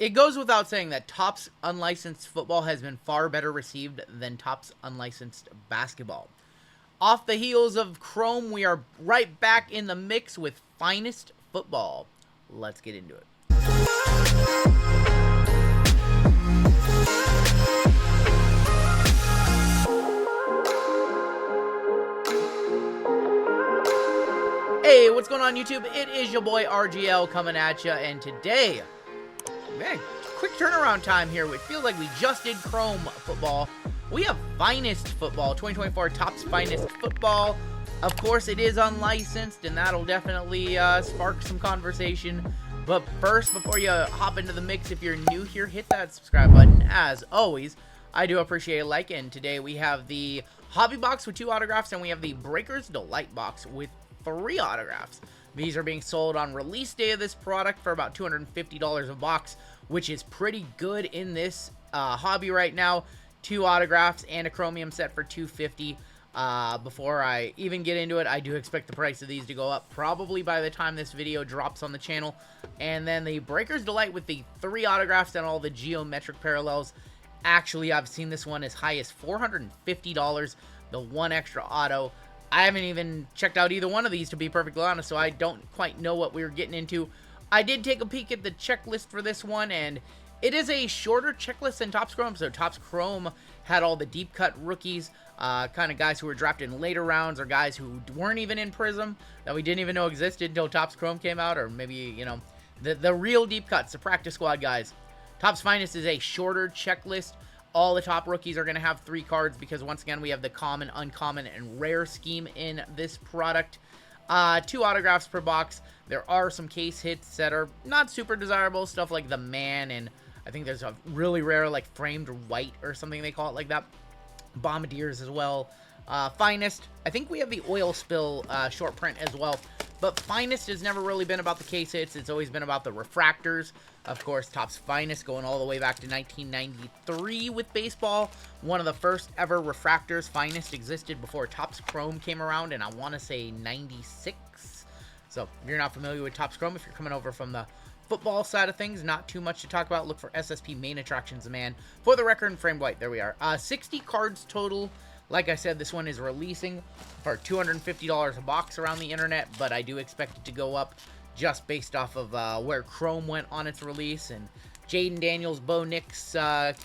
It goes without saying that Topps unlicensed football has been far better received than Topps unlicensed basketball. Off the heels of Chrome, we are right back in the mix with Finest Football. Let's get into it. Hey, what's going on YouTube? It is your boy RGL coming at you, and today, man, quick turnaround time here. It feels like we just did Chrome football. We have Finest Football, 2024 Topps Finest Football. Of course, it is unlicensed, and that'll definitely spark some conversation. But first, before you hop into the mix, if you're new here, hit that subscribe button. As always, I do appreciate a like, and today we have the Hobby Box with 2 autographs, and we have the Breakers Delight Box with 3 autographs. These are being sold on release day of this product for about $250 a box, which is pretty good in this hobby right now. 2 autographs and a chromium set for $250. Before I even get into it, I do expect the price of these to go up probably by the time this video drops on the channel. And then the Breakers Delight with the 3 autographs and all the geometric parallels. Actually, I've seen this one as high as $450, the 1 extra auto. I haven't even checked out either one of these, to be perfectly honest, so I don't quite know what we were getting into. I did take a peek at the checklist for this one, and it is a shorter checklist than Topps Chrome. So Topps Chrome had all the deep cut rookies, kind of guys who were drafted in later rounds, or guys who weren't even in Prism, that we didn't even know existed until Topps Chrome came out, or maybe, you know, the real deep cuts, the practice squad guys. Topps Finest is a shorter checklist. All the top rookies are going to have 3 cards because, once again, we have the common, uncommon, and rare scheme in this product. 2 autographs per box. There are some case hits that are not super desirable, stuff like the Man, and I think there's a really rare, like, framed white or something they call it like that. Bombardiers as well. Finest, I think we have the oil spill short print as well. But Finest has never really been about the case hits. It's always been about the refractors. Of course, Topps Finest going all the way back to 1993 with baseball. One of the first ever refractors. Finest existed before Topps Chrome came around, and I want to say 96. So if you're not familiar with Topps Chrome, if you're coming over from the football side of things, not too much to talk about. Look for SSP Main Attractions, man. For the record, in framed white. There we are. 60 cards total. Like I said, this one is releasing for $250 a box around the internet, but I do expect it to go up just based off of where Chrome went on its release. And Jayden Daniels, Bo Nix,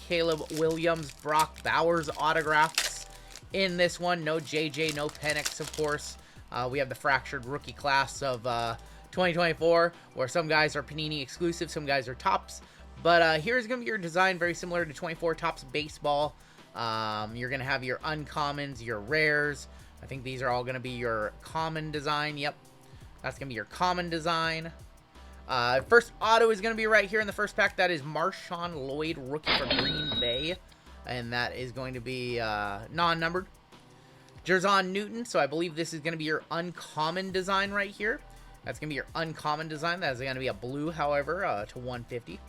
Caleb Williams, Brock Bowers autographs in this one. No JJ, no Penix, of course. We have the fractured rookie class of 2024, where some guys are Panini exclusive, some guys are Topps. But here's going to be your design, very similar to 24 Topps Baseball. You're going to have your uncommons, your rares. I think these are all going to be your common design. Yep, that's going to be your common design. First auto is going to be right here in the first pack. That is Marshawn Lloyd, rookie for Green Bay. And that is going to be non-numbered. Jerzon Newton, so I believe this is going to be your uncommon design right here. That's going to be your uncommon design. That is going to be a blue, however, to 150.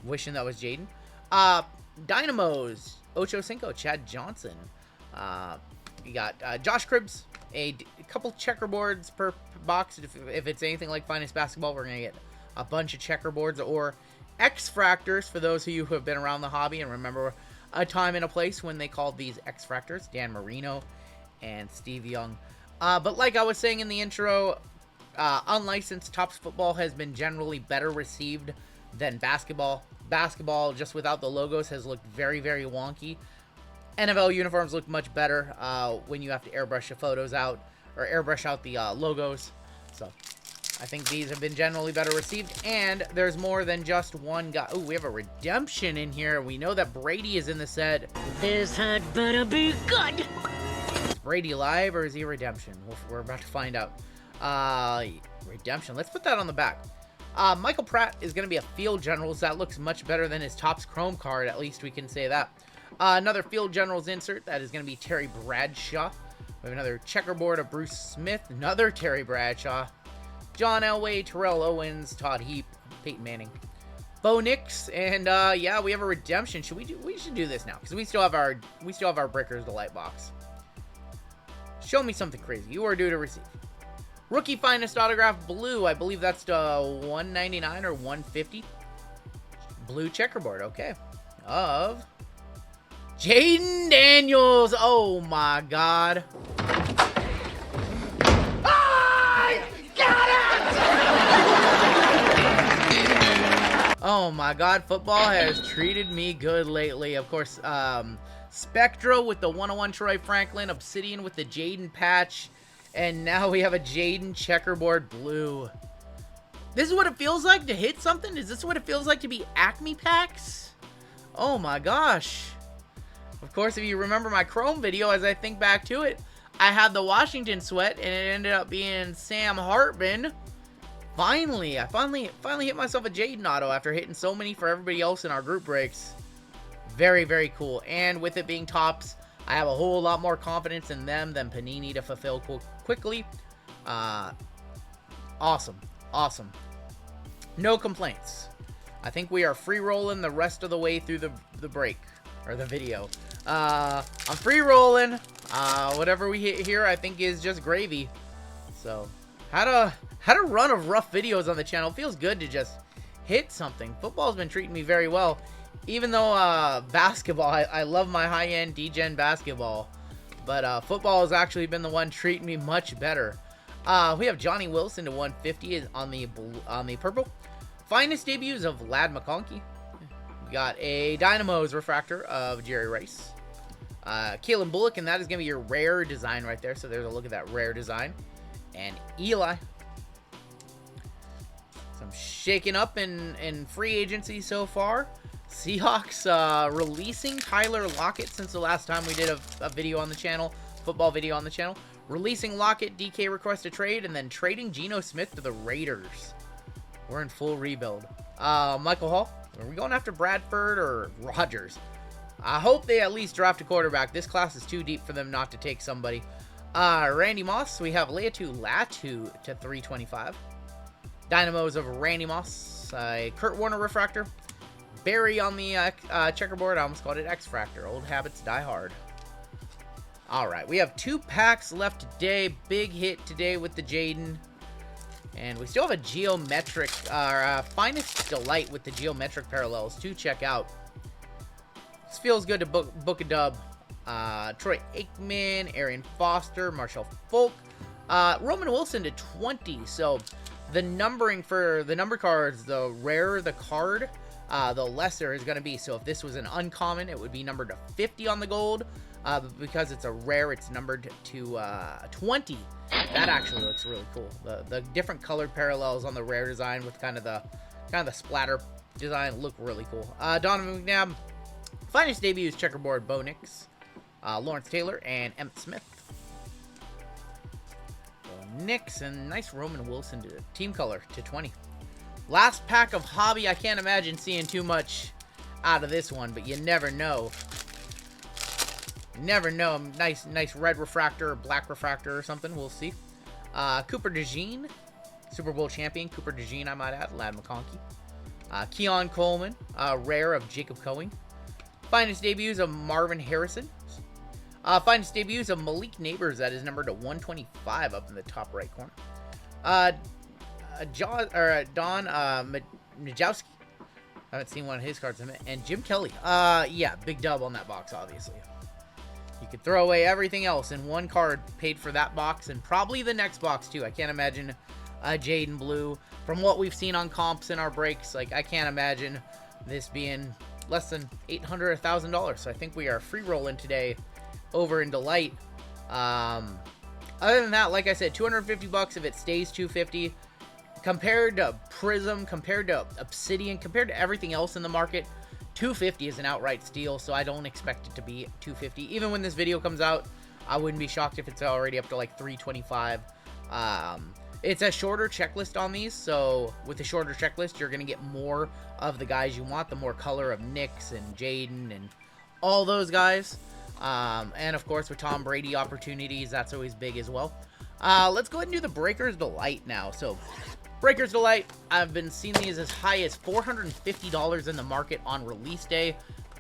Wishing that was Jayden. Dynamos, Ocho Cinco, Chad Johnson. You got Josh Cribbs, a couple checkerboards per box. If it's anything like Finest Basketball, we're going to get a bunch of checkerboards or X-Fractors for those of you who have been around the hobby and remember a time and a place when they called these X-Fractors. Dan Marino and Steve Young. But like I was saying in the intro, unlicensed Topps football has been generally better received than basketball. Basketball, just without the logos, has looked very, very wonky. NFL uniforms look much better when you have to airbrush the photos out, or airbrush out the logos. So, I think these have been generally better received, and there's more than just one guy. Oh, we have a redemption in here. We know that Brady is in the set. This had better be good! Is Brady live, or is he a redemption? We're about to find out. Redemption. Let's put that on the back. Michael Pratt is going to be a Field Generals. That looks much better than his Topps Chrome card. At least we can say that. Another Field Generals insert. That is going to be Terry Bradshaw. We have another checkerboard of Bruce Smith. Another Terry Bradshaw. John Elway, Terrell Owens, Todd Heap, Peyton Manning. Bo Nix, and yeah, we have a redemption. We should do this now because we still have our Breakers Delight box. Show me something crazy. You are due to receive. Rookie Finest autograph blue. I believe that's $199 or $150. blue checkerboard, okay, of Jayden Daniels. Oh my god. Oh my god, football has treated me good lately. Of course, Spectro with the 101 Troy Franklin, Obsidian with the Jayden patch, and now we have a Jayden checkerboard blue. This is what it feels like to hit something? Is this what it feels like to be Acme packs? Oh my gosh. Of course, if you remember my Chrome video, as I think back to it, I had the Washington sweat, and it ended up being Sam Hartman. Finally, I finally hit myself a Jayden auto after hitting so many for everybody else in our group breaks. Very, very cool. And with it being tops, I have a whole lot more confidence in them than Panini to fulfill quickly. Awesome. Awesome. No complaints. I think we are free rolling the rest of the way through the break, or the video. I'm free rolling. Whatever we hit here, I think is just gravy. So, had a run of rough videos on the channel. Feels good to just hit something. Football's been treating me very well. Even though basketball, I love my high-end D-Gen basketball. But football has actually been the one treating me much better. We have Johnny Wilson to 150 on the purple. Finest debuts of Ladd McConkey. We got a Dynamo's refractor of Jerry Rice. Kalen Bullock, and that is going to be your rare design right there. So there's a look at that rare design. And Eli. Some shaking up in free agency so far. Seahawks releasing Tyler Lockett since the last time we did a video on the channel, football video on the channel. Releasing Lockett, DK request a trade, and then trading Geno Smith to the Raiders. We're in full rebuild. Michael Hall, are we going after Bradford or Rodgers? I hope they at least draft a quarterback. This class is too deep for them not to take somebody. Randy Moss, we have Latu to 325. Dynamos of Randy Moss. Kurt Warner refractor. Barry on the checkerboard. I almost called it X-Fractor. Old habits die hard. Alright, we have 2 packs left today. Big hit today with the Jayden. And we still have a geometric, Finest Delight with the geometric parallels to check out. This feels good to book a dub. Troy Aikman, Arian Foster, Marshall Folk. Roman Wilson to 20. So the numbering for the number cards, the rarer the card, the lesser is going to be. So if this was an uncommon, it would be numbered to 50 on the gold. Because it's a rare, it's numbered to 20. That actually looks really cool. The different colored parallels on the rare design with kind of the splatter design look really cool. Donovan McNabb, finest debuts checkerboard Bo Nix, Lawrence Taylor, and Emmitt Smith. Bo Nix and nice Roman Wilson to team color to 20. Last pack of hobby. I can't imagine seeing too much out of this one, but you never know. Never know. Nice red refractor or black refractor or something. We'll see. Cooper DeJean, Super Bowl champion. Cooper DeJean, I might add. Ladd McConkey. Keon Coleman, rare of Jacob Cohen. Finest debuts of Marvin Harrison. Finest debuts of Malik Neighbors. That is numbered to 125 up in the top right corner. Don Majowski. I haven't seen one of his cards in a minute. And Jim Kelly. Yeah, big dub on that box, obviously. You could throw away everything else in one card paid for that box and probably the next box too. I can't imagine Jayden Blue. From what we've seen on comps in our breaks, like I can't imagine this being less than $800 or $1,000. So I think we are free rolling today over in Delight. Other than that, like I said, $250 if it stays 250. Compared to Prism, compared to Obsidian, compared to everything else in the market, $250 is an outright steal, so I don't expect it to be $250. Even when this video comes out, I wouldn't be shocked if it's already up to like $325. It's a shorter checklist on these, so with a shorter checklist, you're going to get more of the guys you want, the more color of Nix and Jayden and all those guys. And of course, with Tom Brady opportunities, that's always big as well. Let's go ahead and do the Breaker's Delight now. So Breaker's Delight, I've been seeing these as high as $450 in the market on release day.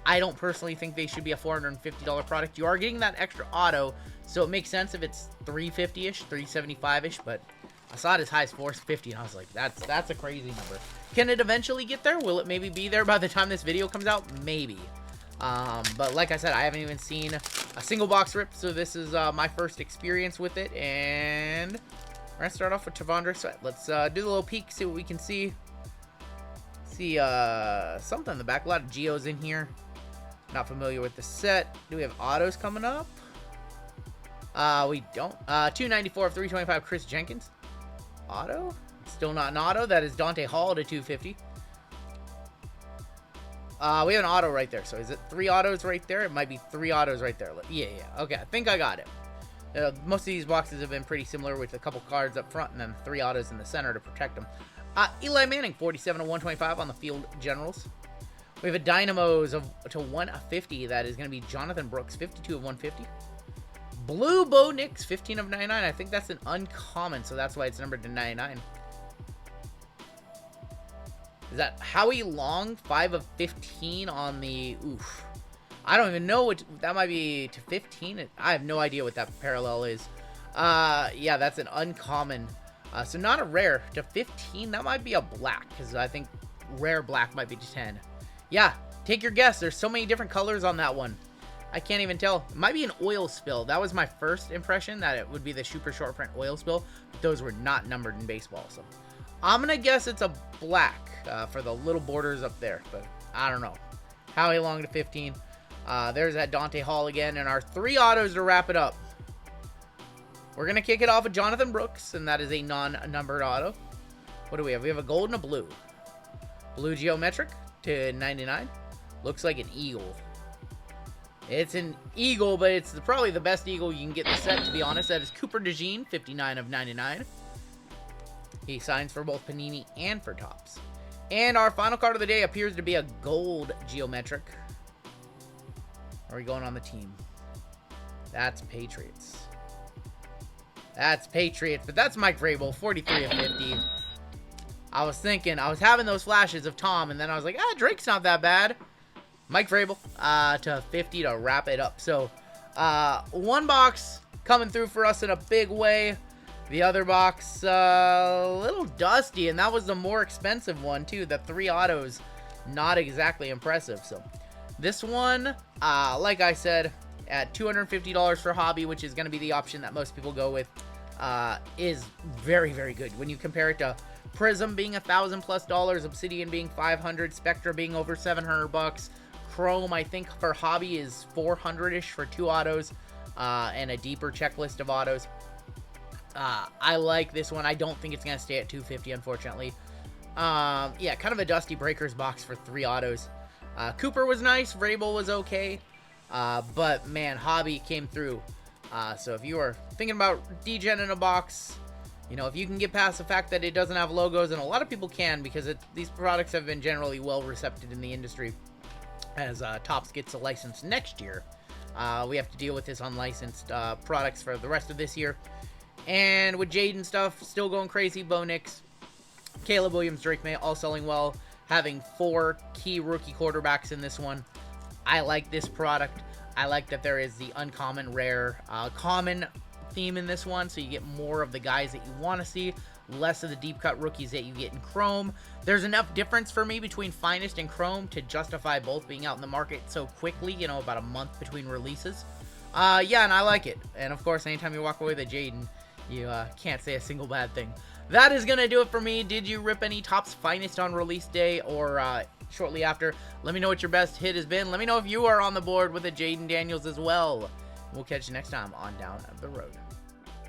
I don't personally think they should be a $450 product. You are getting that extra auto, so it makes sense if it's $350-ish, $375-ish, but I saw it as high as $450, and I was like, that's a crazy number. Can it eventually get there? Will it maybe be there by the time this video comes out? Maybe. But like I said, I haven't even seen a single box rip, so this is my first experience with it. And we're going to start off with Tavondre Sweat. Let's do the little peek, see what we can see. See something in the back. A lot of Geos in here. Not familiar with the set. Do we have autos coming up? We don't. 294 of 325 Chris Jenkins. Auto? Still not an auto. That is Dante Hall to 250. We have an auto right there. So is it 3 autos right there? It might be 3 autos right there. Yeah. Okay, I think I got it. Most of these boxes have been pretty similar with a couple cards up front and then 3 autos in the center to protect them. Eli Manning, 47 of 125 on the Field Generals. We have a Dynamos to 150. That is going to be Jonathan Brooks, 52 of 150. Blue Bo Nix, 15 of 99. I think that's an uncommon, so that's why it's numbered to 99. Is that Howie Long, 5 of 15 on the... Oof. I don't even know what... That might be to 15. I have no idea what that parallel is. Yeah, that's an uncommon. So not a rare to 15. That might be a black, because I think rare black might be to 10. Yeah, take your guess. There's so many different colors on that one. I can't even tell. It might be an oil spill. That was my first impression, that it would be the super short print oil spill. But those were not numbered in baseball. So I'm going to guess it's a black for the little borders up there. But I don't know. Howie Long to 15. There's that Dante Hall again. And our 3 autos to wrap it up. We're going to kick it off with Jonathan Brooks. And that is a non-numbered auto. What do we have? We have a gold and a blue. Blue geometric to 99. Looks like an eagle. It's an eagle, but it's probably the best eagle you can get in the set, to be honest. That is Cooper DeJean, 59 of 99. He signs for both Panini and for Topps. And our final card of the day appears to be a gold geometric. Are we going on the team? That's Patriots. That's Patriots, but that's Mike Vrabel, 43 of 50. I was having those flashes of Tom, and then I was like, Drake's not that bad. Mike Vrabel to 50 to wrap it up. So, one box coming through for us in a big way. The other box, a little dusty, and that was the more expensive one, too. The 3 autos, not exactly impressive. So, this one, like I said, at $250 for hobby, which is going to be the option that most people go with, is very, very good. When you compare it to Prism being $1,000+, Obsidian being $500, Spectra being over $700, Chrome, I think, for hobby is $400-ish for 2 autos, and a deeper checklist of autos. I like this one. I don't think it's going to stay at $250, unfortunately. Yeah, kind of a dusty breakers box for 3 autos. Cooper was nice. Vrabel was okay. But, man, hobby came through. So if you are thinking about degen in a box, you know, if you can get past the fact that it doesn't have logos, and a lot of people can, because these products have been generally well received in the industry. As Topps gets a license next year, we have to deal with this unlicensed products for the rest of this year. And with Jayden stuff still going crazy, Bo Nix, Caleb Williams, Drake May, all selling well. Having 4 key rookie quarterbacks in this one. I like this product. I like that there is the uncommon, rare, common theme in this one, so you get more of the guys that you want to see, less of the deep cut rookies that you get in Chrome. There's enough difference for me between Finest and Chrome to justify both being out in the market so quickly, you know, about a month between releases. Yeah, and I like it. And of course, anytime you walk away with a Jayden, you can't say a single bad thing. That is going to do it for me. Did you rip any Topps Finest on release day or shortly after? Let me know what your best hit has been. Let me know if you are on the board with a Jayden Daniels as well. We'll catch you next time on Down the Road.